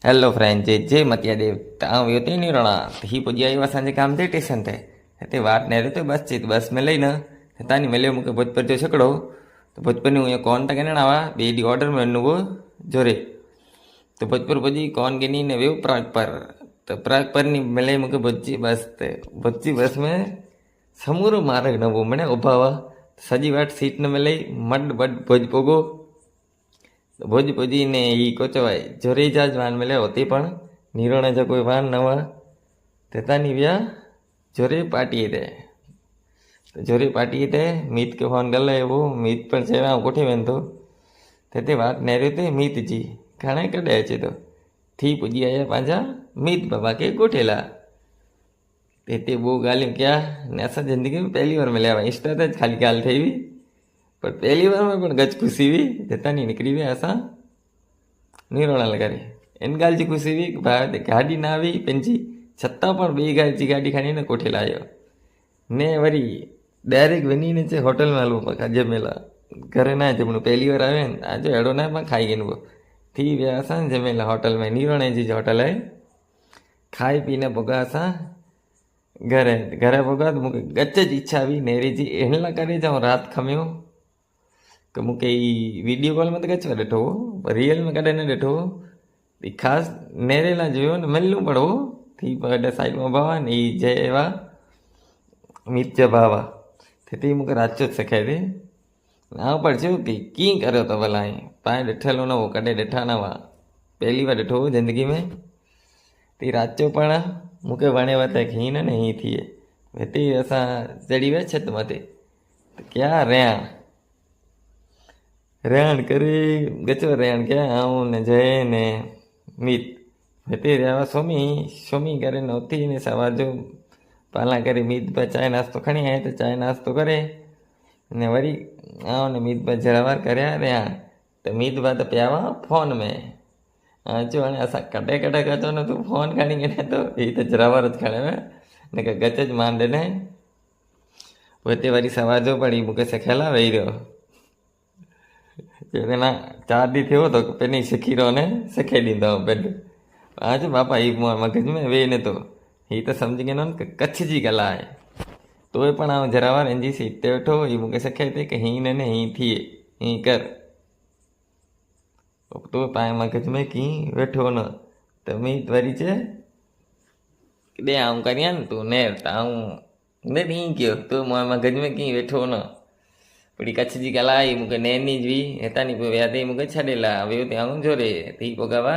hello friend जे मतिया देव तां वियो ते निरणा ही पुॼी आयो असांजे काम ते स्टेशन ते हिते वाट नेरो ते बस चई बस में लई न हितां मिलियो मूंखे भोजपुर जो छकड़ो तो भोजपुर में कौन था गिनण आवा ॿिए ॾींहुं ऑर्डर में वञिणो जोरे तो भोजपुर पुॼी कौन गिनी ने वियो प्रागपर तो प्रागपर नी मिले मूंखे भुजी बस ते भुजी बस में समूरो मार्ग न हो मने उभा हुआ सॼी वाट सीट न मिले मड बड भुज पोगो भुज पुॼी ने ही को चवाय जोरे जहाज वाहन मिले होती पण निरोणे जो कोई वाहन न हुआ तेतानी विया जोरे पार्टी ते तो जोरे पार्टी ते मीत के फोन गले वो मीत पण चवा कोठे वेंदो तेते वाट नेरियो ते मीत जी घणे कॾे अचे तो थी पुॼी आया पंहिंजा मीत बाबा के गोठेला तेते वो ॻाल्हियूं कया ने असां ज़िंदगी में पहली बार मिलिया हुआ इंस्टा ते खाली ॻाल्हि થઈ हुई पर पहली बार में पण गच खुशी हुई तेतानी निकिरी विया असां निरोणा लॻारे इन ॻाल्हि जी ख़ुशी हुई की भाउ गाॾी न आई पंहिंजी छतां पण ॿी जी गाॾी खणी न कोठे लाहियो ने वरी डायरेक्ट वञी न चए होटल में हलूं पाण जंहिंमहिल घर न अचे माण्हू पहिली बार आया आहिनि आजो अहिड़ो न पाण खाई गिनबो थी विया असां जंहिंमहिल होटल में निरोणे जी होटल आहे खाई पी न पोगा असां घर पोगा त मूंखे गच जी इच्छा हुई नेरे जी हिन लाइ करे जाऊं राति खमियो कि मूंखे ई वीडियो कॉल में त गच ॾिठो पर रियल में कॾहिं न ॾिठो ख़ासि नेरे लाइ जो न मिलूं पड़ो थी ॿ साइड में भावा ने ई जयवा मीत जा भावा थिती मूंखे राति जो सेखारे दे आउं पर चयो की कीअं करियो अथव भला पाण ॾिठल न हो कॾहिं ॾिठा न हुआ पहली बार ॾिठो हो ज़िंदगी में ती राति जो पाण मूंखे वणेव त हीअं न हीअं थिए हिते असां चढ़ी विया छित मथे त क्या रहण करे गचो रहण कया आऊं ने जय ने मीत हिते रहिया हुआ सुम्ही करे न उथी ने सवार जो पाला करे मीत पर चांहि नास्तो खणी आया त चांहि नास्तो करे ने वरी आऊं ने मीत पर जरावर करया रहिया त मीत बा त पिया हुआ फोन में चयो हाणे असां कॾहिं कचो न तूं फोन खणी गिने थो हीअ त जरावर ज खणे न की गच ज मान ॾिनई पोइ हिते वरी सवार जो पढ़ी मूंखे सेखारियला वेही रहियो चयो न 4 ॾींहं थियो त पंहिंजी सिखी रहो ने सेखारे ॾींदो पेंड आज बापा ही मगज में वेह नथो हीअ त सम्झी गिनो न कच्छ जी कला आहे तोए पण आउं जरावर इंजी सीट ते वेठो हीअ मूंखे सेखारे थी की हीअं न हीअं थिए हीअं कर तो पाए मगज में कीअं वेठो न त मीत वरी चए ॾे आउं करियां न तूं नेर त आउं न ईअं कयो तूं मगज में कीअं वेठो न वरी कच्छ जी कला आई मूंखे नैनी हुई हितां नी पोइ विया मूंखे छॾे ला वियो ते आउं जोरे थी पोइ गवा